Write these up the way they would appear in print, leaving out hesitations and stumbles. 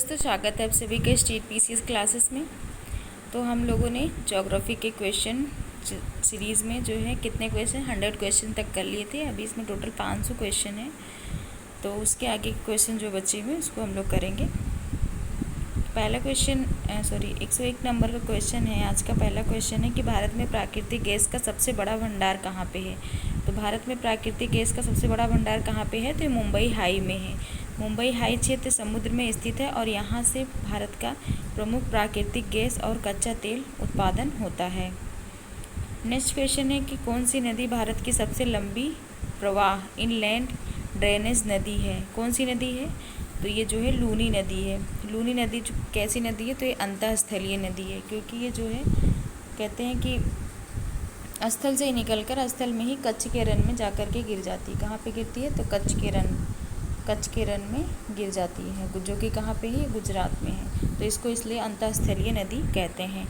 तो स्वागत है आप सभी के स्टेट पीसीएस क्लासेस में। तो हम लोगों ने ज्योग्राफी के क्वेश्चन सीरीज़ में जो है कितने क्वेश्चन 100 क्वेश्चन तक कर लिए थे। अभी इसमें टोटल 500 क्वेश्चन है। तो उसके आगे के क्वेश्चन जो बचे हुए उसको हम लोग करेंगे। पहला क्वेश्चन 101 नंबर का क्वेश्चन है। आज का पहला क्वेश्चन है कि भारत में प्राकृतिक गैस का सबसे बड़ा भंडार कहाँ पे है। तो भारत में प्राकृतिक गैस का सबसे बड़ा भंडार कहाँ पे है, तो मुंबई हाई में है। मुंबई हाई क्षेत्र समुद्र में स्थित है और यहाँ से भारत का प्रमुख प्राकृतिक गैस और कच्चा तेल उत्पादन होता है। नेक्स्ट क्वेश्चन है कि कौन सी नदी भारत की सबसे लंबी प्रवाह इनलैंड ड्रेनेज नदी है। कौन सी नदी है, तो ये जो है लूनी नदी है। लूनी नदी जो कैसी नदी है, तो ये अंतःस्थलीय नदी है, क्योंकि ये जो है कहते हैं कि स्थल से ही निकलकर स्थल में ही कच्छ के रन में जाकर के गिर जाती है। कहाँ पे गिरती है, तो कच्छ के रन में गिर जाती है, जो कि कहाँ पे है, गुजरात में है। तो इसको इसलिए अंतःस्थलीय नदी कहते हैं।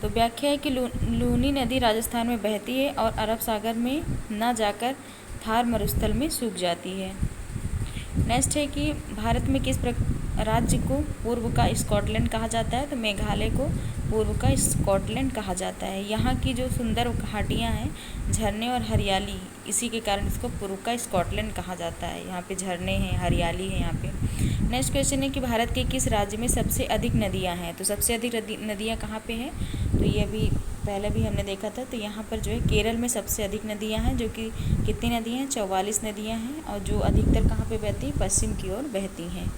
तो व्याख्या है कि लूनी नदी राजस्थान में बहती है और अरब सागर में न जाकर थार मरुस्थल में सूख जाती है। नेक्स्ट है कि भारत में किस राज्य को पूर्व का स्कॉटलैंड कहा जाता है, तो मेघालय को पूर्व का स्कॉटलैंड कहा जाता है। यहाँ की जो सुंदर घाटियाँ हैं, झरने और हरियाली, इसी के कारण इसको पूर्व का स्कॉटलैंड कहा जाता है। यहाँ पे झरने हैं, हरियाली है यहाँ पे। नेक्स्ट क्वेश्चन है कि भारत के किस राज्य में सबसे अधिक नदियाँ हैं। तो सबसे अधिक नदियाँ कहाँ पे हैं, तो ये अभी पहले भी हमने देखा था। तो यहाँ पर जो है केरल में सबसे अधिक नदियाँ हैं, जो कि कितनी नदियाँ हैं, 44 नदियाँ हैं, और जो अधिकतर कहाँ पे बहती हैं, पश्चिम की ओर बहती हैं।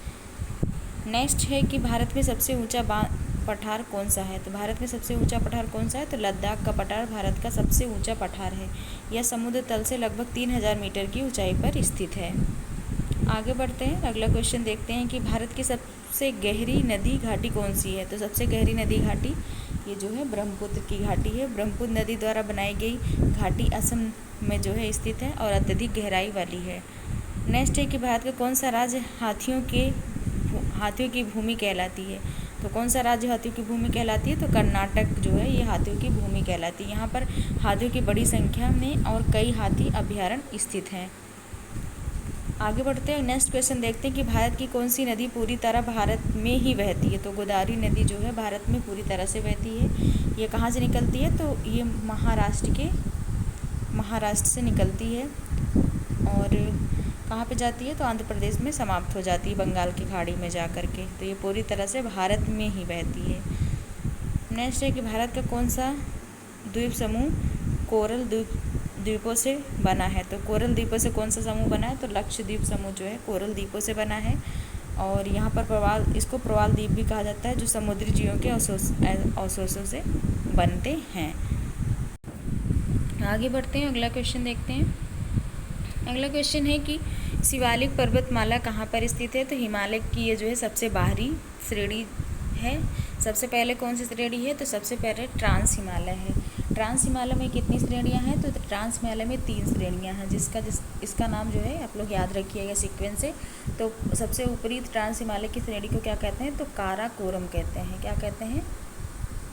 नेक्स्ट है कि भारत में सबसे ऊंचा पठार कौन सा है। तो भारत में सबसे ऊंचा पठार कौन सा है, तो लद्दाख का पठार भारत का सबसे ऊंचा पठार है। यह समुद्र तल से लगभग 3000 मीटर की ऊंचाई पर स्थित है। आगे बढ़ते हैं, अगला क्वेश्चन देखते हैं कि भारत की सबसे गहरी नदी घाटी कौन सी है। तो सबसे गहरी नदी घाटी ये जो है ब्रह्मपुत्र की घाटी है। ब्रह्मपुत्र नदी द्वारा बनाई गई घाटी असम में जो है स्थित है और अत्यधिक गहराई वाली है। नेक्स्ट है कि भारत का कौन सा राज्य हाथियों की भूमि कहलाती है। तो कौन सा राज्य हाथियों की भूमि कहलाती है, तो कर्नाटक जो है ये हाथियों की भूमि कहलाती है। यहाँ पर हाथियों की बड़ी संख्या में और कई हाथी अभयारण्य स्थित हैं। आगे बढ़ते हैं, नेक्स्ट क्वेश्चन देखते हैं कि भारत की कौन सी नदी पूरी तरह भारत में ही बहती है। तो गोदावरी नदी जो है भारत में पूरी तरह से बहती है। ये कहाँ से निकलती है, तो ये महाराष्ट्र से निकलती है और कहाँ पे जाती है, तो आंध्र प्रदेश में समाप्त हो जाती है, बंगाल की खाड़ी में जा कर के। तो ये पूरी तरह से भारत में ही बहती है। नेक्स्ट है कि भारत का कौन सा द्वीप समूह कोरल द्वीपों से बना है। तो कोरल द्वीपों से कौन सा समूह बना है, तो लक्षद्वीप समूह जो है कोरल द्वीपों से बना है। और यहाँ पर इसको प्रवाल द्वीप भी कहा जाता है, जो समुद्री जीवों के अवशेषों से बनते हैं। आगे बढ़ते हैं, अगला क्वेश्चन देखते हैं। अगला क्वेश्चन है कि शिवालिक पर्वतमाला कहाँ पर स्थित है। तो हिमालय की ये जो है सबसे बाहरी श्रेणी है। सबसे पहले कौन सी श्रेणी है, तो सबसे पहले ट्रांस हिमालय है। ट्रांस हिमालय में कितनी श्रेणियां हैं, तो ट्रांस हिमालय में 3 श्रेणियां हैं, इसका नाम जो है आप लोग याद रखिएगा सीक्वेंस से। तो सबसे ऊपरी ट्रांस हिमालय की श्रेणी को क्या कहते हैं, तो काराकोरम कहते हैं। क्या कहते हैं,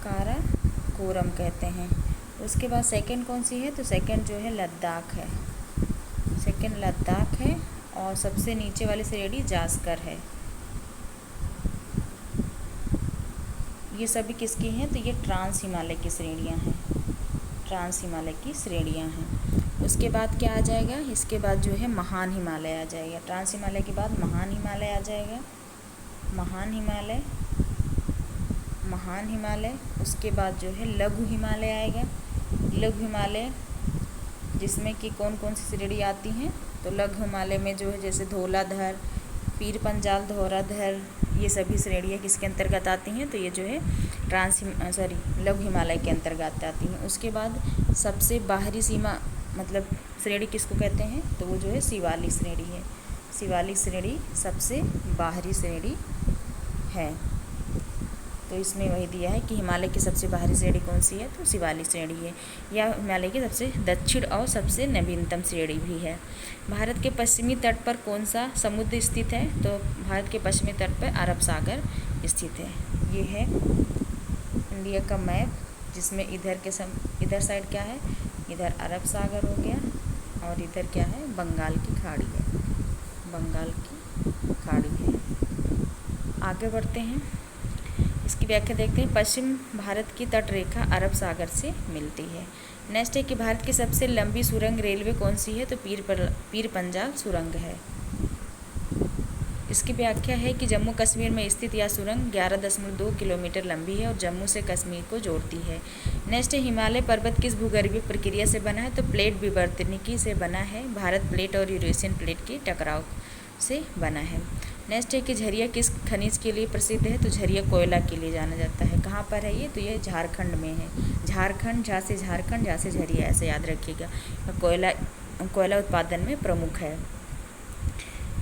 काराकोरम कहते हैं। उसके बाद सेकंड कौन सी है, तो सेकंड जो है लद्दाख है। सेकंड लद्दाख है और सबसे नीचे वाली श्रेणी जास्कर है। ये सभी किसकी हैं, तो ये ट्रांस हिमालय की श्रेणियां हैं। ट्रांस हिमालय की श्रेणियां हैं। उसके बाद क्या आ जाएगा, इसके बाद जो है महान हिमालय आ जाएगा। ट्रांस हिमालय के बाद महान हिमालय आ जाएगा। महान हिमालय उसके बाद जो है लघु हिमालय आएगा। लघु हिमालय जिसमें कि कौन कौन सी श्रेणी आती हैं, तो लघु हिमालय में जो है जैसे धौलाधर, पीर पंजाल, धौराधर, ये सभी श्रेणियाँ किसके अंतर्गत आती हैं, तो ये जो है लघु हिमालय के अंतर्गत आती हैं। उसके बाद सबसे बाहरी सीमा मतलब श्रेणी किसको कहते हैं, तो वो जो है शिवालिक श्रेणी है। शिवालिक श्रेणी सबसे बाहरी श्रेणी है। तो इसमें वही दिया है कि हिमालय की सबसे बाहरी श्रेणी कौन सी है, तो शिवालिक श्रेणी है। यह हिमालय की सबसे दक्षिण और सबसे नवीनतम श्रेणी भी है। भारत के पश्चिमी तट पर कौन सा समुद्र स्थित है, तो भारत के पश्चिमी तट पर अरब सागर स्थित है। ये है इंडिया का मैप, जिसमें इधर साइड क्या है, इधर अरब सागर हो गया और इधर क्या है, बंगाल की खाड़ी है। बंगाल की खाड़ी है। आगे बढ़ते हैं, इसकी व्याख्या देखते हैं। पश्चिम भारत की तट रेखा अरब सागर से मिलती है। नेक्स्ट है कि भारत की सबसे लंबी सुरंग रेलवे कौन सी है, तो पीर पंजाल सुरंग है। इसकी व्याख्या है कि जम्मू कश्मीर में स्थित यह सुरंग 11.2 किलोमीटर लंबी है और जम्मू से कश्मीर को जोड़ती है। नेक्स्ट है हिमालय पर्वत किस भूगर्भीय प्रक्रिया से बना है, तो प्लेट विवर्तनिकी से बना है। भारत प्लेट और यूरेशियन प्लेट के टकराव से बना है। नेक्स्ट है कि झरिया किस खनिज के लिए प्रसिद्ध है, तो झरिया कोयला के लिए जाना जाता है। कहाँ पर है ये, तो ये झारखंड में है। झारखंड, जहाँ से झरिया, ऐसे याद रखिएगा। कोयला उत्पादन में प्रमुख है।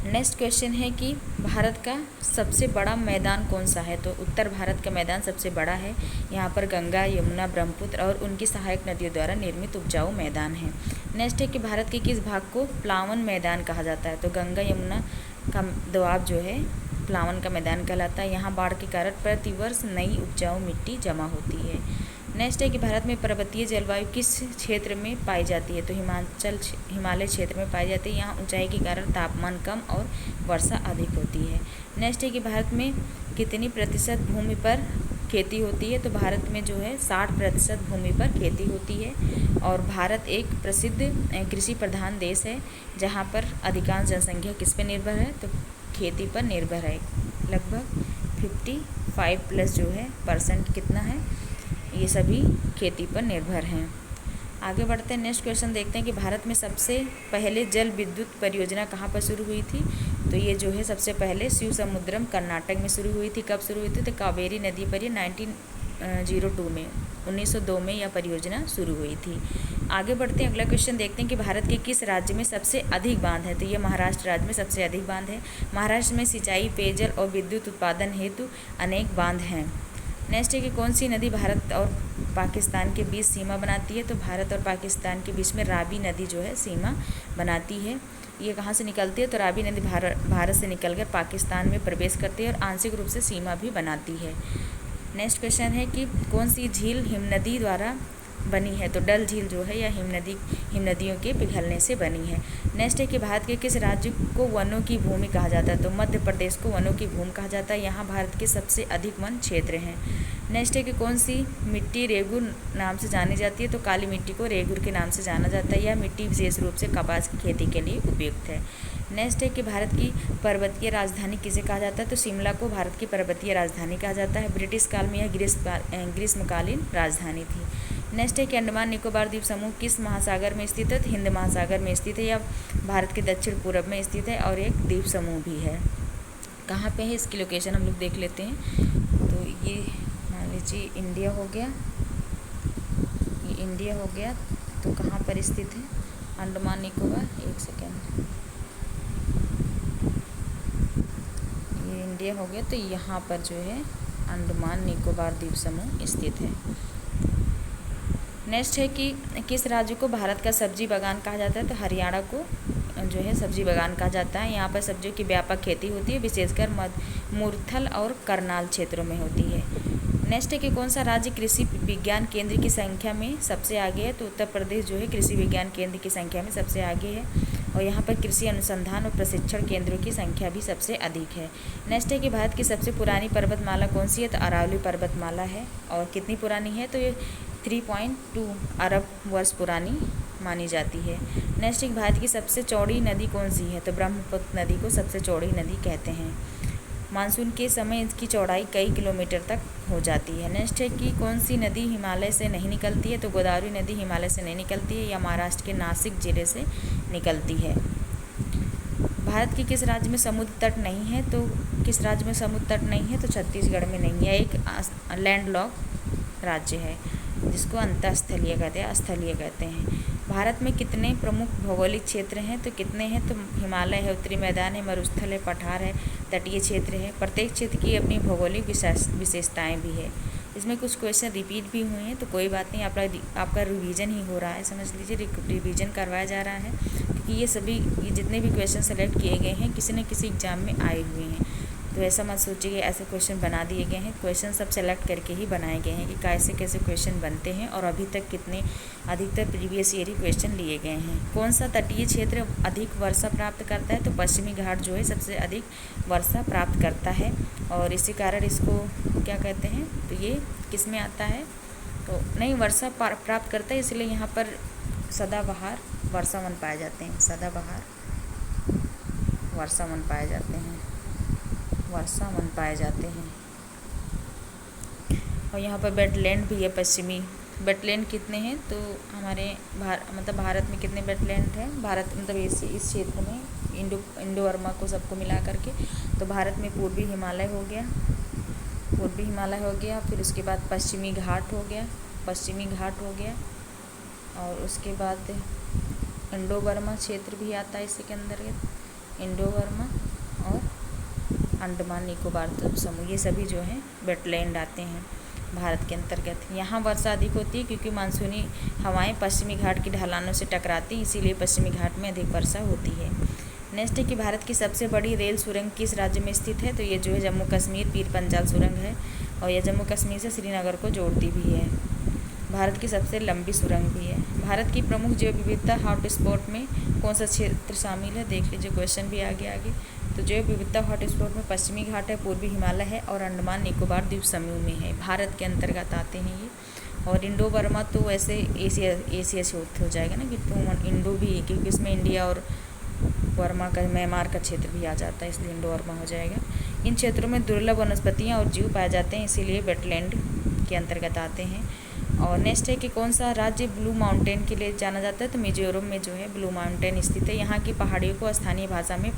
नेक्स्ट क्वेश्चन है कि भारत का सबसे बड़ा मैदान कौन सा है, तो उत्तर भारत का मैदान सबसे बड़ा है। यहाँ पर गंगा, यमुना, ब्रह्मपुत्र और उनकी सहायक नदियों द्वारा निर्मित उपजाऊ मैदान है। नेक्स्ट है कि भारत के किस भाग को प्लावन मैदान कहा जाता है, तो गंगा यमुना का दोआब जो है प्लावन का मैदान कहलाता है। यहाँ बाढ़ के कारण प्रतिवर्ष नई उपजाऊ मिट्टी जमा होती है। नेक्स्ट है कि भारत में पर्वतीय जलवायु किस क्षेत्र में पाई जाती है, तो हिमालय क्षेत्र में पाई जाती है। यहाँ ऊंचाई के कारण तापमान कम और वर्षा अधिक होती है। नेक्स्ट है कि भारत में कितनी प्रतिशत भूमि पर खेती होती है, तो भारत में जो है 60% भूमि पर खेती होती है। और भारत एक प्रसिद्ध कृषि प्रधान देश है, जहाँ पर अधिकांश जनसंख्या किस पर निर्भर है, तो खेती पर निर्भर है। लगभग 55+ जो है % कितना है, ये सभी खेती पर निर्भर हैं। आगे बढ़ते हैं, नेक्स्ट क्वेश्चन देखते हैं कि भारत में सबसे पहले जल विद्युत परियोजना कहाँ पर शुरू हुई थी, तो ये जो है सबसे पहले शिव समुद्रम कर्नाटक में शुरू हुई थी। कब शुरू हुई थी, तो कावेरी नदी पर ये 1902 में यह परियोजना शुरू हुई थी। आगे बढ़ते हैं, अगला क्वेश्चन देखते हैं कि भारत के किस राज्य में सबसे अधिक बांध है, तो ये महाराष्ट्र राज्य में सबसे अधिक बांध है। महाराष्ट्र में सिंचाई, पेयजल और विद्युत उत्पादन हेतु अनेक बांध हैं। नेक्स्ट है कि कौन सी नदी भारत और पाकिस्तान के बीच सीमा बनाती है, तो भारत और पाकिस्तान के बीच में रावी नदी जो है सीमा बनाती है। ये कहाँ से निकलती है, तो रावी नदी भारत से निकलकर पाकिस्तान में प्रवेश करती है और आंशिक रूप से सीमा भी बनाती है। नेक्स्ट क्वेश्चन है कि कौन सी झील हिमनदी द्वारा बनी है, तो डल झील जो है यह हिमनदियों के पिघलने से बनी है। नेक्स्ट है कि भारत के किस राज्य को वनों की भूमि कहा जाता है, तो मध्य प्रदेश को वनों की भूमि कहा जाता है। यहाँ भारत के सबसे अधिक वन क्षेत्र हैं। नेक्स्ट है कि कौन सी मिट्टी रेगुर नाम से जानी जाती है, तो काली मिट्टी को रेगुर के नाम से जाना जाता है। यह मिट्टी विशेष रूप से कपास की खेती के लिए उपयुक्त है। नेक्स्ट है कि भारत की पर्वतीय राजधानी किसे कहा जाता है, तो शिमला को भारत की पर्वतीय राजधानी कहा जाता है। ब्रिटिश काल में यह ग्रीष्मकालीन राजधानी थी। नेक्स्ट है कि अंडमान निकोबार द्वीप समूह किस महासागर में स्थित है, हिंद महासागर में स्थित है। यह भारत के दक्षिण पूर्व में स्थित है और एक द्वीप समूह भी है। कहाँ पे है, इसकी लोकेशन हम लोग देख लेते हैं। तो ये मान लीजिए इंडिया हो गया, ये इंडिया हो गया, तो कहाँ पर स्थित है अंडमान निकोबार, एक सेकेंड, ये इंडिया हो गया, तो यहाँ पर जो है अंडमान निकोबार द्वीप समूह स्थित है। नेक्स्ट है कि किस राज्य को भारत का सब्जी बागान कहा जाता है, तो हरियाणा को जो है सब्जी बागान कहा जाता है। यहाँ पर सब्जियों की व्यापक खेती होती है, विशेषकर मूर्थल और करनाल क्षेत्रों में होती है। नेक्स्ट है कि कौन सा राज्य कृषि विज्ञान केंद्र की संख्या में सबसे आगे है, तो उत्तर प्रदेश जो है कृषि विज्ञान केंद्र की संख्या में सबसे आगे है और यहाँ पर कृषि अनुसंधान और प्रशिक्षण केंद्रों की संख्या भी सबसे अधिक है। नेक्स्ट है कि भारत की सबसे पुरानी पर्वतमाला कौन सी है, तो अरावली पर्वतमाला है। और कितनी पुरानी है, तो ये 3.2 अरब वर्ष पुरानी मानी जाती है। नेक्स्ट है भारत की सबसे चौड़ी नदी कौन सी है, तो ब्रह्मपुत्र नदी को सबसे चौड़ी नदी कहते हैं। मानसून के समय इसकी चौड़ाई कई किलोमीटर तक हो जाती है। नेक्स्ट है कि कौन सी नदी हिमालय से नहीं निकलती है, तो गोदावरी नदी हिमालय से नहीं निकलती है, या महाराष्ट्र के नासिक जिले से निकलती है। भारत के किस राज्य में समुद्र तट नहीं है, तो किस राज्य में समुद्र तट नहीं है, तो छत्तीसगढ़ में नहीं है। एक लैंडलॉक राज्य है जिसको अंतःस्थलीय कहते हैं। भारत में कितने प्रमुख भौगोलिक क्षेत्र हैं, तो कितने हैं, तो हिमालय है, उत्तरी मैदान है, मरुस्थल है, पठार है, तटीय क्षेत्र है। प्रत्येक क्षेत्र की अपनी भौगोलिक विशेषताएं भी है। इसमें कुछ क्वेश्चन रिपीट भी हुए हैं, तो कोई बात नहीं, आपका रिवीजन ही हो रहा है, समझ लीजिए रिवीजन करवाया जा रहा है, क्योंकि ये जितने भी क्वेश्चन सेलेक्ट किए गए हैं किसी न किसी एग्जाम में आए हुए हैं। तो ऐसा मत सोचिए ऐसे क्वेश्चन बना दिए गए हैं। क्वेश्चन सब सेलेक्ट करके ही बनाए गए हैं कि कैसे कैसे क्वेश्चन बनते हैं और अभी तक कितने अधिकतर प्रीवियस ईयर ही क्वेश्चन लिए गए हैं। कौन सा तटीय क्षेत्र अधिक वर्षा प्राप्त करता है? तो पश्चिमी घाट जो है सबसे अधिक वर्षा प्राप्त करता है और इसी कारण इसको क्या कहते हैं, तो ये किस में आता है, तो नहीं वर्षा प्राप्त करता है, इसलिए यहाँ पर सदाबहार वर्षावन पाए जाते हैं। सदाबहार वर्षावन पाए जाते हैं, वर्षावन पाए जाते हैं। और यहाँ पर वेटलैंड भी है पश्चिमी। वेटलैंड कितने हैं? तो हमारे भारत में कितने वेटलैंड हैं? भारत मतलब इस क्षेत्र में इंडो वर्मा को सबको मिला करके, तो भारत में पूर्वी हिमालय हो गया, पूर्वी हिमालय हो गया, फिर उसके बाद पश्चिमी घाट हो गया, पश्चिमी घाट हो गया, और उसके बाद इंडो वर्मा क्षेत्र भी आता है इसी के अंतर्गत, इंडो वर्मा और अंडमान निकोबार द्वीप समूह, ये सभी जो हैं वेटलैंड आते हैं भारत के अंतर्गत। यहाँ वर्षा अधिक होती है क्योंकि मानसूनी हवाएं पश्चिमी घाट की ढलानों से टकराती, इसीलिए पश्चिमी घाट में अधिक वर्षा होती है। नेक्स्ट है कि भारत की सबसे बड़ी रेल सुरंग किस राज्य में स्थित है? तो ये जो है जम्मू कश्मीर पीर पंजाल सुरंग है और यह जम्मू कश्मीर से श्रीनगर को जोड़ती भी है। भारत की सबसे लंबी सुरंग भी है। भारत की प्रमुख जैव विविधता हॉटस्पॉट में कौन सा क्षेत्र शामिल है? देख लीजिए क्वेश्चन भी आगे। तो जैव विविधता हॉटस्पॉट में पश्चिमी घाट है, पूर्वी हिमालय है और अंडमान निकोबार द्वीप समूह में है, भारत के अंतर्गत आते हैं ये। और इंडो वर्मा तो वैसे एशिया से हो जाएगा ना, कि तो इंडो भी है क्योंकि इसमें इंडिया और वर्मा का म्यांमार का क्षेत्र भी आ जाता है, इसलिए इंडो वर्मा हो जाएगा। इन क्षेत्रों में दुर्लभ वनस्पतियाँ और जीव पाए जाते हैं, इसीलिए वेटलैंड के अंतर्गत आते हैं। और नेक्स्ट है कि कौन सा राज्य ब्लू माउंटेन के लिए जाना जाता है? तो मिजोरम में जो है ब्लू माउंटेन स्थित है। यहाँ की पहाड़ियों को स्थानीय भाषा में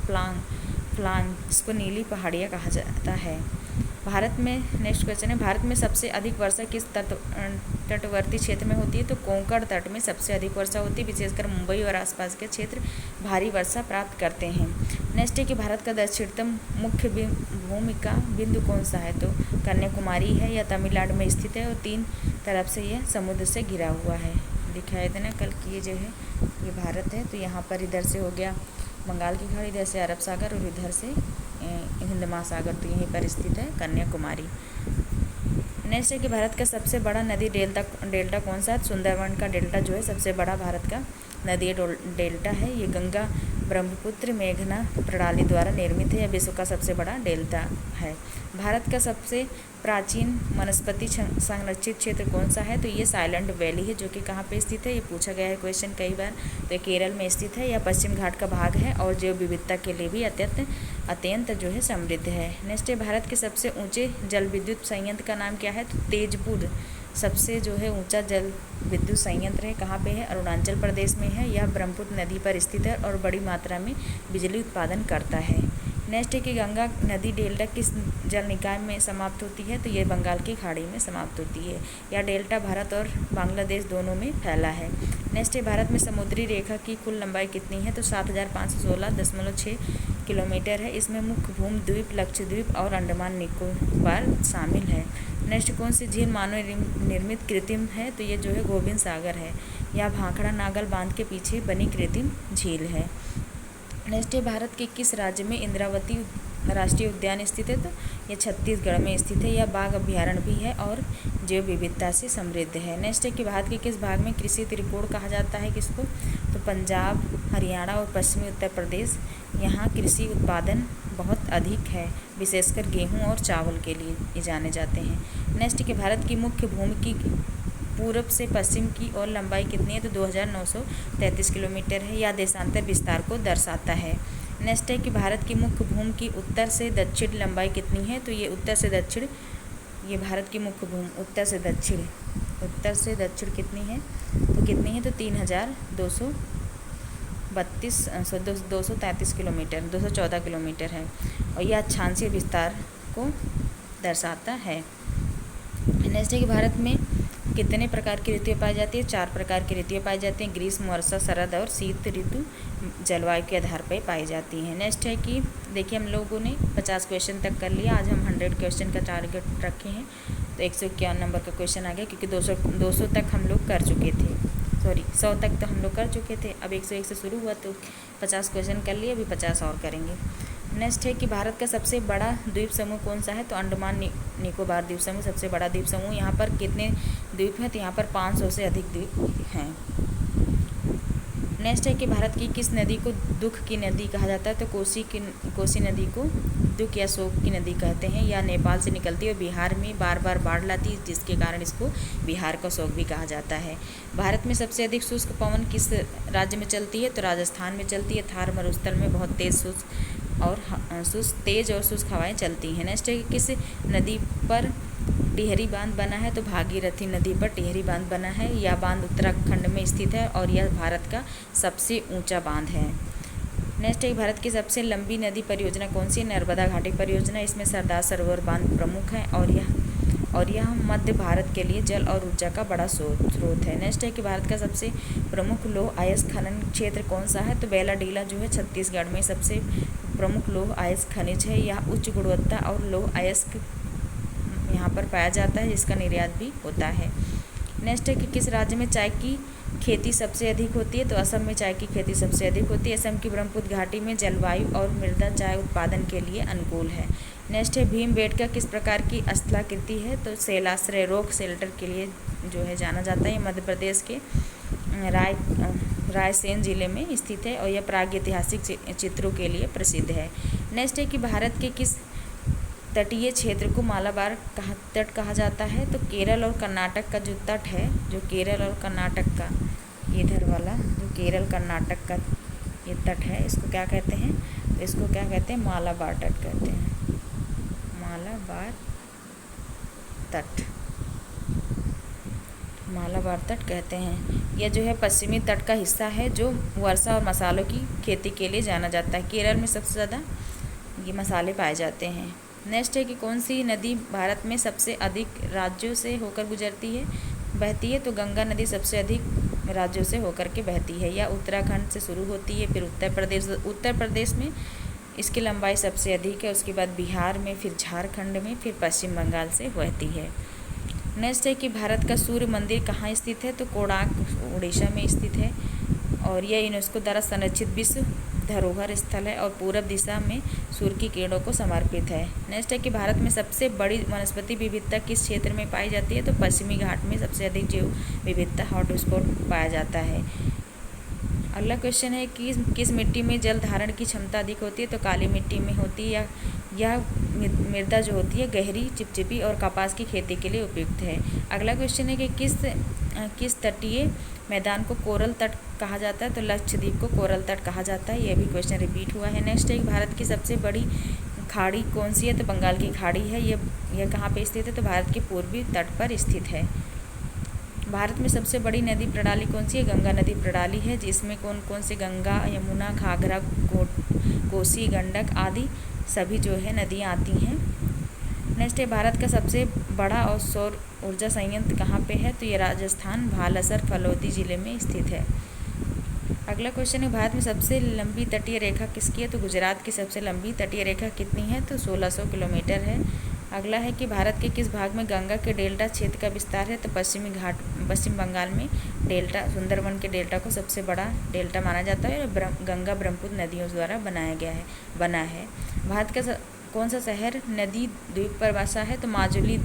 फ्लांग इसको नीली पहाड़ियाँ कहा जाता है। भारत में नेक्स्ट क्वेश्चन है, भारत में सबसे अधिक वर्षा किस तटवर्ती क्षेत्र में होती है? तो कोंकण तट में सबसे अधिक वर्षा होती है, विशेषकर मुंबई और आसपास के क्षेत्र भारी वर्षा प्राप्त करते हैं। नेक्स्ट है कि भारत का दक्षिणतम मुख्य भूमिका बिंदु कौन सा है? तो कन्याकुमारी है, या तमिलनाडु में स्थित है और 3 तरफ से यह समुद्र से घिरा हुआ है। दिखाया था ना कल की, ये जो है ये भारत है, तो यहाँ पर इधर से हो गया बंगाल की खाड़ी, इधर से अरब सागर और इधर से हिंद महासागर, तो यहीं पर स्थित है कन्याकुमारी। नेक्स्ट है कि भारत का सबसे बड़ा नदी डेल्टा कौन सा है? सुंदरवन का डेल्टा जो है सबसे बड़ा भारत का नदी डेल्टा है। ये गंगा ब्रह्मपुत्र मेघना प्रणाली द्वारा निर्मित है, यह विश्व का सबसे बड़ा डेल्टा है। भारत का सबसे प्राचीन वनस्पति संरक्षित क्षेत्र कौन सा है? तो ये साइलेंट वैली है, जो कि कहाँ पे स्थित है, ये पूछा गया है क्वेश्चन कई बार। तो ये केरल में स्थित है, यह पश्चिम घाट का भाग है और जैव विविधता के लिए भी अत्यंत जो है समृद्ध है। नेक्स्ट है, भारत के सबसे ऊंचे जल विद्युत संयंत्र का नाम क्या है? तो तेजपुर सबसे जो है ऊंचा जल विद्युत संयंत्र है, कहाँ पे है? अरुणाचल प्रदेश में है। यह ब्रह्मपुत्र नदी पर स्थित है और बड़ी मात्रा में बिजली उत्पादन करता है। नेक्स्ट है कि गंगा नदी डेल्टा किस जल निकाय में समाप्त होती है? तो ये बंगाल की खाड़ी में समाप्त होती है। यह डेल्टा भारत और बांग्लादेश दोनों में फैला है। नेक्स्ट है, भारत में समुद्री रेखा की कुल लंबाई कितनी है? तो 7516.6 किलोमीटर है। इसमें मुख्य भूमि द्वीप, लक्षद्वीप और अंडमान निकोबार शामिल है। नेक्स्ट, कौन सी झील मानव निर्मित कृत्रिम है? तो ये जो है गोविंद सागर है। यह भाखड़ा नागल बांध के पीछे बनी कृत्रिम झील है। नेक्स्ट है, भारत के किस राज्य में इंद्रावती राष्ट्रीय उद्यान स्थित है? तो यह छत्तीसगढ़ में स्थित है। यह बाघ अभ्यारण्य भी है और जैव विविधता से समृद्ध है। नेक्स्ट है कि भारत के किस भाग में कृषि त्रिकोण कहा जाता है? किसको? तो पंजाब, हरियाणा और पश्चिमी उत्तर प्रदेश, यहाँ कृषि उत्पादन बहुत अधिक है, विशेषकर गेहूं और चावल के लिए ये जाने जाते हैं। नेक्स्ट कि भारत की मुख्य भूमि की पूर्व से पश्चिम की ओर लंबाई कितनी है? तो 2933 किलोमीटर है। यह देशांतर विस्तार को दर्शाता है। नेक्स्ट है कि भारत की मुख्य भूमि की उत्तर से दक्षिण लंबाई कितनी है? तो ये उत्तर से दक्षिण, ये भारत की मुख्य भूमि उत्तर से दक्षिण कितनी है? तो कितनी है? तो 233 किलोमीटर, 214 किलोमीटर है और यह अक्षांशीय विस्तार को दर्शाता है। नेक्स्ट है कि भारत में कितने प्रकार की ऋतुएं पाई जाती है? 4 प्रकार की ऋतुएं पाई जाती हैं, ग्रीष्म, वर्षा, शरद और शीत ऋतु जलवायु के आधार पर पाई जाती हैं। नेक्स्ट है कि देखिए हम लोगों ने 50 क्वेश्चन तक कर लिया। आज हम 100 क्वेश्चन का टारगेट रखे हैं, तो 151 नंबर का क्वेश्चन आ गया क्योंकि 200 तक हम लोग कर चुके थे, 100 तक तो हम लोग कर चुके थे। अब 101 से शुरू हुआ तो 50 क्वेश्चन कर लिए, अभी 50 और करेंगे। नेक्स्ट है कि भारत का सबसे बड़ा द्वीप समूह कौन सा है, तो अंडमान निकोबार द्वीप समूह सबसे बड़ा द्वीप समूह। यहाँ पर कितने द्वीप हैं, तो यहाँ पर 500 से अधिक द्वीप हैं। नेक्स्ट है कि भारत की किस नदी को दुख की नदी कहा जाता है, तो कोसी नदी को दुख या शोक की नदी कहते हैं। या नेपाल से निकलती है और बिहार में बार बार बाढ़ लाती है, जिसके कारण इसको बिहार का शोक भी कहा जाता है। भारत में सबसे अधिक शुष्क पवन किस राज्य में चलती है, तो राजस्थान में चलती है। थार मरुस्थल में बहुत तेज और शुष्क हवाएं चलती हैं। नेक्स्ट है कि किस नदी पर टिहरी बांध बना है, तो भागीरथी नदी पर टिहरी बांध बना है। यह बांध उत्तराखंड में स्थित है और यह भारत का सबसे ऊंचा बांध है। नेक्स्ट है भारत की सबसे लंबी नदी परियोजना कौन सी है, नर्मदा घाटी परियोजना। इसमें सरदार सरोवर बांध प्रमुख है और यह मध्य भारत के लिए जल और ऊर्जा का बड़ा स्रोत है। नेक्स्ट है कि भारत का सबसे प्रमुख लौह अयस्क खनन क्षेत्र कौन सा है, तो बेलाडीला जो है छत्तीसगढ़ में सबसे प्रमुख लौह अयस्क खनिज है। यह उच्च गुणवत्ता और लौह अयस्क यहाँ पर पाया जाता है, जिसका निर्यात भी होता है। नेक्स्ट है कि किस राज्य में चाय की खेती सबसे अधिक होती है, तो असम में चाय की खेती सबसे अधिक होती है। असम की ब्रह्मपुत्र घाटी में जलवायु और मृदा चाय उत्पादन के लिए अनुकूल है। नेक्स्ट है भीमबेटका किस प्रकार की स्थलाकृति है, तो शैलाश्रय रॉक शेल्टर के लिए जो है जाना जाता है। ये मध्य प्रदेश के रायसेन जिले में स्थित है और यह प्रागैतिहासिक चित्रों के लिए प्रसिद्ध है। नेक्स्ट है कि भारत के किस तटीय क्षेत्र को मालाबार तट कहा जाता है, तो केरल और कर्नाटक का जो तट है, जो केरल और कर्नाटक का इधर वाला जो केरल कर्नाटक का ये तट है, इसको क्या कहते हैं, तो इसको क्या कहते हैं, मालाबार तट कहते हैं। मालाबार तट, मालाबार तट कहते हैं। यह जो है पश्चिमी तट का हिस्सा है जो वर्षा और मसालों की खेती के लिए जाना जाता है। केरल में सबसे ज़्यादा ये मसाले पाए जाते हैं। नेक्स्ट है कि कौन सी नदी भारत में सबसे अधिक राज्यों से होकर बहती है, तो गंगा नदी सबसे अधिक राज्यों से होकर के बहती है। यह उत्तराखंड से शुरू होती है, फिर उत्तर प्रदेश में इसकी लंबाई सबसे अधिक है, उसके बाद बिहार में, फिर झारखंड में, फिर पश्चिम बंगाल से बहती है। नेक्स्ट है कि भारत का सूर्य मंदिर कहाँ स्थित है, तो कोणार्क उड़ीसा में स्थित है और यह यूनेस्को द्वारा संरक्षित विश्व धरोहर स्थल है और पूरब दिशा में सूर्य की किरणों को समर्पित है। नेक्स्ट है कि भारत में सबसे बड़ी वनस्पति विविधता किस क्षेत्र में पाई जाती है, तो पश्चिमी घाट में सबसे अधिक जैव विविधता हॉटस्पॉट पाया जाता है। अगला क्वेश्चन है कि किस मिट्टी में जल धारण की क्षमता अधिक होती है, तो काली मिट्टी में होती है। यह मृदा जो होती है गहरी, चिपचिपी और कपास की खेती के लिए उपयुक्त है। अगला क्वेश्चन है कि किस तटीय मैदान को कोरल तट कहा जाता है, तो लक्षद्वीप को कोरल तट कहा जाता है। यह भी क्वेश्चन रिपीट हुआ है। नेक्स्ट है भारत की सबसे बड़ी खाड़ी कौन सी है, तो बंगाल की खाड़ी है। यह कहाँ पे स्थित है, तो भारत के पूर्वी तट पर स्थित है। भारत में सबसे बड़ी नदी प्रणाली कौन सी है, गंगा नदी प्रणाली है, जिसमें कौन कौन से गंगा, यमुना, घाघरा, कोसी, गंडक आदि सभी जो है नदियाँ आती हैं। नेक्स्ट है भारत का सबसे बड़ा और सौर ऊर्जा संयंत्र कहाँ पे है, तो ये राजस्थान भालासर फलोदी जिले में स्थित है। अगला क्वेश्चन है भारत में सबसे लंबी तटीय रेखा किसकी है, तो गुजरात की सबसे लंबी तटीय रेखा कितनी है, तो 1600 किलोमीटर है। अगला है कि भारत के किस भाग में गंगा के डेल्टा क्षेत्र का विस्तार है, तो पश्चिम बंगाल में डेल्टा, सुंदरवन के डेल्टा को सबसे बड़ा डेल्टा माना जाता है और गंगा ब्रह्मपुत्र नदियों द्वारा बना है। भारत का कौन सा शहर नदी द्वीप पर बसा है, तो माजुली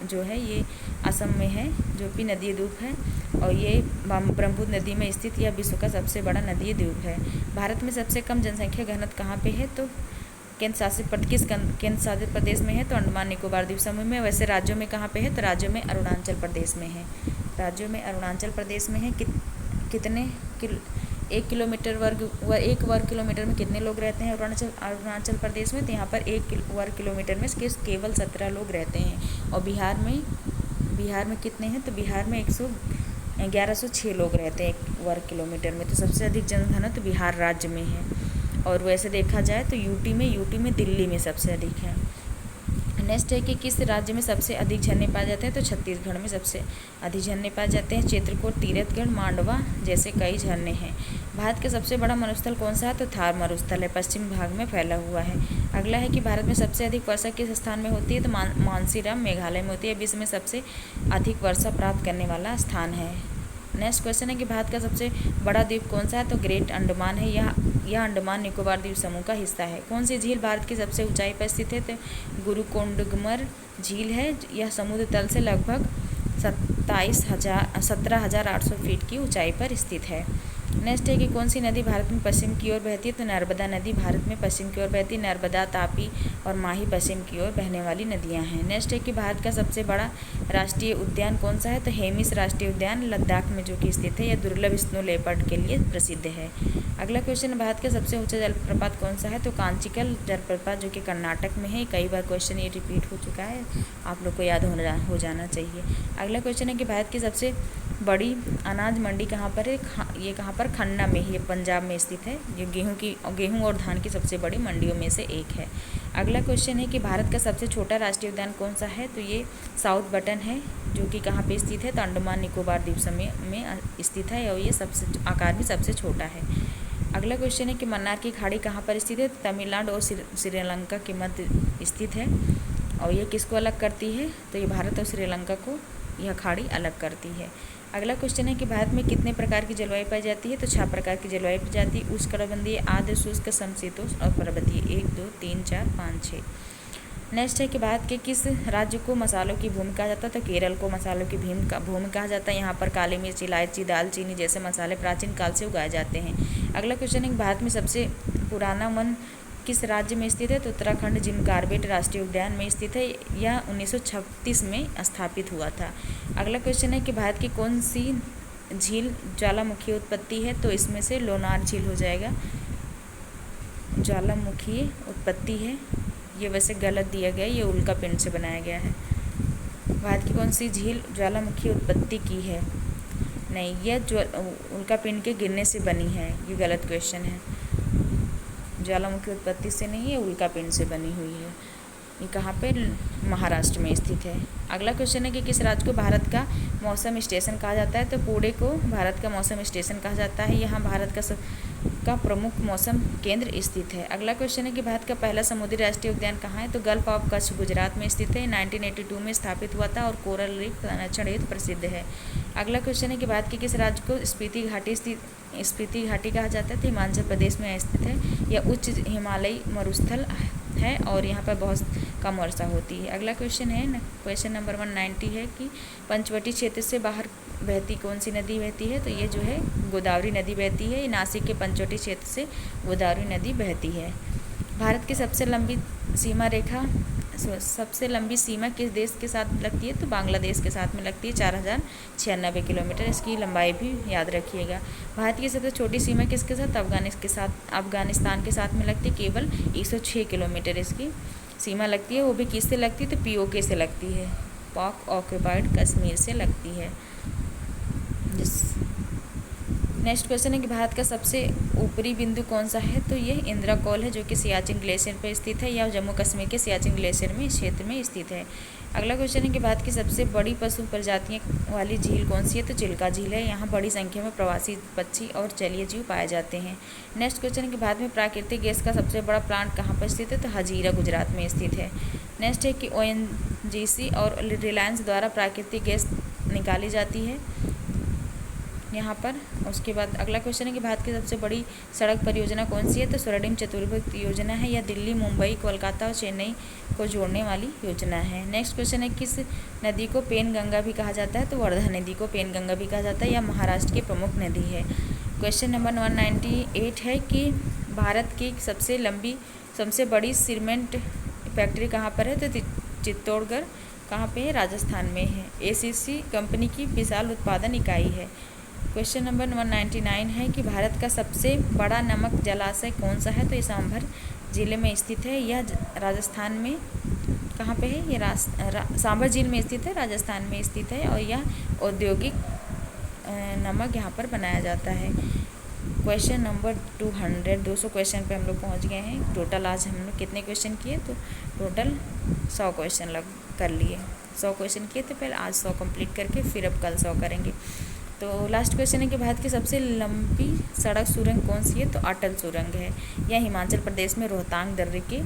जो है ये असम में है, जो कि नदी द्वीप है और ये ब्रह्मपुत्र नदी में स्थित यह विश्व का सबसे बड़ा नदी द्वीप है। भारत में सबसे कम जनसंख्या घनत्व कहाँ पे है, तो केंद्र शासित प्रदेश में है, तो अंडमान निकोबार द्वीप समूह में। वैसे राज्यों में कहाँ पे है, तो राज्यों में अरुणाचल प्रदेश में है। राज्यों में अरुणाचल प्रदेश में है। कितने एक वर्ग किलोमीटर में कितने लोग रहते हैं अरुणाचल प्रदेश में, तो यहाँ पर 1 वर्ग किलोमीटर में केवल 17 लोग रहते हैं। और बिहार में कितने हैं, तो बिहार में 1106 लोग रहते हैं 1 वर्ग किलोमीटर में। तो सबसे अधिक जनघनत्व तो बिहार राज्य में है। और वैसे देखा जाए तो यूटी में दिल्ली में सबसे अधिक है। नेक्स्ट है कि किस राज्य में सबसे अधिक झरने पाए जाते हैं, तो छत्तीसगढ़ में सबसे अधिक झरने पाए जाते हैं। चित्रकूट, तीरथगढ़, मांडवा जैसे कई झरने हैं। भारत का सबसे बड़ा मरुस्थल कौन सा है, तो थार मरुस्थल है, पश्चिम भाग में फैला हुआ है। अगला है कि भारत में सबसे अधिक वर्षा किस स्थान में होती है, तो मानसीराम मेघालय में होती है। विश्व में सबसे अधिक वर्षा प्राप्त करने वाला स्थान है। नेक्स्ट क्वेश्चन है कि भारत का सबसे बड़ा द्वीप कौन सा है? तो ग्रेट अंडमान है। यह अंडमान निकोबार द्वीप समूह का हिस्सा है। कौन सी झील भारत की सबसे ऊंचाई पर स्थित है? तो गुरुकोंडगमर झील है। यह समुद्र तल से लगभग 17,800 फीट की ऊंचाई पर स्थित है। नेक्स्ट है कि कौन सी नदी भारत में पश्चिम की ओर बहती है? तो नर्मदा नदी भारत में पश्चिम की ओर बहती है। नर्मदा, तापी और माही पश्चिम की ओर बहने वाली नदियां हैं। नेक्स्ट है कि भारत का सबसे बड़ा राष्ट्रीय उद्यान कौन सा है? तो हेमिस राष्ट्रीय उद्यान लद्दाख में जो कि स्थित है। यह दुर्लभ स्नो लेपर्ड के लिए प्रसिद्ध है। अगला क्वेश्चन है भारत का सबसे ऊंचा जलप्रपात कौन सा है? तो कांचीकल जलप्रपात जो कि कर्नाटक में है। कई बार क्वेश्चन ये रिपीट हो चुका है, आप लोग को याद हो जाना चाहिए। अगला क्वेश्चन है कि भारत की सबसे बड़ी अनाज मंडी कहाँ पर है? ये कहाँ पर? खन्ना में, ये पंजाब में स्थित है। ये गेहूं और धान की सबसे बड़ी मंडियों में से एक है। अगला क्वेश्चन है कि भारत का सबसे छोटा राष्ट्रीय उद्यान कौन सा है? तो ये साउथ बटन है, जो कि कहाँ पे स्थित है? तो अंडमान निकोबार द्वीप समूह में स्थित है और ये सबसे आकार में सबसे छोटा है। अगला क्वेश्चन है कि मन्नार की खाड़ी कहाँ पर स्थित है? तमिलनाडु और श्रीलंका के मध्य स्थित है। और ये किसको अलग करती है? तो ये भारत और श्रीलंका को यह खाड़ी अलग करती है। अगला क्वेश्चन है कि भारत में कितने प्रकार की जलवायु पाई जाती है? तो 6 प्रकार की जलवायु पाई जाती है। उष्णकटिबंधीय, आर्द्र, शुष्क, समशीतोष्ण और पर्वतीय। 1 2 3 4 5 6। नेक्स्ट है कि भारत के किस राज्य को मसालों की भूमि कहा जाता है? तो केरल को मसालों की भूमि कहा जाता है। यहाँ पर काली मिर्च, इलायची, दालचीनी जैसे मसाले प्राचीन काल से उगाए जाते हैं। अगला क्वेश्चन है कि भारत में सबसे पुराना वन किस राज्य में स्थित है? तो उत्तराखंड जिम कॉर्बेट राष्ट्रीय उद्यान में स्थित है। यह 1936 में स्थापित हुआ था। अगला क्वेश्चन है कि भारत की कौन सी झील ज्वालामुखी उत्पत्ति है? तो इसमें से लोनार झील हो जाएगा, ज्वालामुखी उत्पत्ति है। ये वैसे गलत दिया गया है, ये उल्का पिंड से बनाया गया है। भारत की कौन सी झील ज्वालामुखी उत्पत्ति की है? नहीं, यह उल्का पिंड के गिरने से बनी है। ये गलत क्वेश्चन है। ज्वालामुखी उत्पत्ति से नहीं है, उल्का पिंड से बनी हुई है। ये कहाँ पे? महाराष्ट्र में स्थित है। अगला क्वेश्चन है कि किस राज्य को भारत का मौसम स्टेशन कहा जाता है? तो पुणे को भारत का मौसम स्टेशन कहा जाता है। यहाँ भारत का प्रमुख मौसम केंद्र स्थित है। अगला क्वेश्चन है कि भारत का पहला समुद्री राष्ट्रीय उद्यान कहाँ है? तो गल्फ ऑफ कच्छ गुजरात में स्थित है। 1982 में स्थापित हुआ था और कोरल रीफ संरक्षण हेतु प्रसिद्ध है। अगला क्वेश्चन है कि भारत के किस राज्य को स्पीति घाटी कहा जाता है? तो हिमाचल प्रदेश में स्थित है। यह उच्च हिमालयी मरुस्थल है और यहाँ पर बहुत कम वर्षा होती है। अगला क्वेश्चन है क्वेश्चन नंबर 190 है कि पंचवटी क्षेत्र से बाहर बहती कौन सी नदी बहती है? तो ये जो है गोदावरी नदी बहती है। नासिक के पंचवटी क्षेत्र से गोदावरी नदी बहती है। भारत की सबसे लंबी सीमा किस देश के साथ लगती है? तो बांग्लादेश के साथ में लगती है। 4096 किलोमीटर इसकी लंबाई भी याद रखिएगा। भारत की सबसे छोटी सीमा किसके साथ? अफगानिस्तान के साथ में लगती है। केवल 106 किलोमीटर इसकी सीमा लगती है। वो भी किससे लगती है? तो POK से लगती है, पाक ऑक्युपाइड कश्मीर से लगती है। नेक्स्ट क्वेश्चन है कि भारत का सबसे ऊपरी बिंदु कौन सा है? तो ये इंदिरा कॉल है, जो कि सियाचिन ग्लेशियर पर स्थित है या जम्मू कश्मीर के सियाचिन ग्लेशियर में क्षेत्र में स्थित है। अगला क्वेश्चन है कि भारत की सबसे बड़ी पशु प्रजातियों वाली झील कौन सी है? तो चिल्का झील है। यहाँ बड़ी संख्या में प्रवासी पक्षी और जलीय जीव पाए जाते हैं। नेक्स्ट क्वेश्चन है कि भारत में प्राकृतिक गैस का सबसे बड़ा प्लांट कहाँ पर स्थित है? तो हजीरा गुजरात में स्थित है। नेक्स्ट है कि ONGC और रिलायंस द्वारा प्राकृतिक गैस निकाली जाती है यहाँ पर। उसके बाद अगला क्वेश्चन है कि भारत की सबसे बड़ी सड़क परियोजना कौन सी है? तो स्वर्णिम चतुर्भुज योजना है। यह दिल्ली, मुंबई, कोलकाता और चेन्नई को जोड़ने वाली योजना है। नेक्स्ट क्वेश्चन है किस नदी को पेनगंगा भी कहा जाता है? तो वर्धा नदी को पेनगंगा भी कहा जाता है। यह महाराष्ट्र की प्रमुख नदी है। क्वेश्चन नंबर 198 है कि भारत की सबसे बड़ी सीमेंट फैक्ट्री कहाँ पर है? तो चित्तौड़गढ़ कहाँ पे है? राजस्थान में है। ACC कंपनी की विशाल उत्पादन इकाई है। क्वेश्चन नंबर 199 है कि भारत का सबसे बड़ा नमक जलाशय कौन सा है? तो ये सांभर जिले में स्थित है। यह राजस्थान में कहाँ पे है? ये सांभर झील में स्थित है, राजस्थान में स्थित है और यह औद्योगिक नमक यहाँ पर बनाया जाता है। क्वेश्चन नंबर 200 क्वेश्चन पे हम लोग पहुँच गए हैं। टोटल आज हम लोग कितने क्वेश्चन किए? तो टोटल 100 क्वेश्चन कर लिए। 100 क्वेश्चन किए थे, पहले आज 100 कंप्लीट करके फिर अब कल 100 करेंगे। तो लास्ट क्वेश्चन है कि भारत की सबसे लंबी सड़क सुरंग कौन सी है? तो अटल सुरंग है। यह हिमाचल प्रदेश में रोहतांग दर्रे के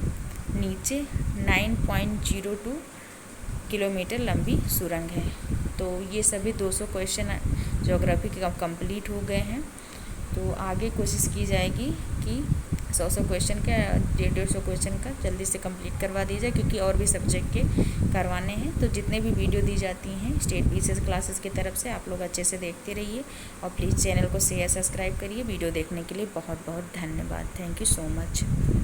नीचे 9.02 किलोमीटर लंबी सुरंग है। तो ये सभी 200 क्वेश्चन ज्योग्राफी के कंप्लीट हो गए हैं। तो आगे कोशिश की जाएगी कि 100 क्वेश्चन का 150 क्वेश्चन का जल्दी से कंप्लीट करवा दी जाए, क्योंकि और भी सब्जेक्ट के करवाने हैं। तो जितने भी वीडियो दी जाती हैं स्टेट पीसीएस क्लासेस की तरफ से, आप लोग अच्छे से देखते रहिए और प्लीज़ चैनल को शेयर सब्सक्राइब करिए। वीडियो देखने के लिए बहुत बहुत धन्यवाद। Thank you so much.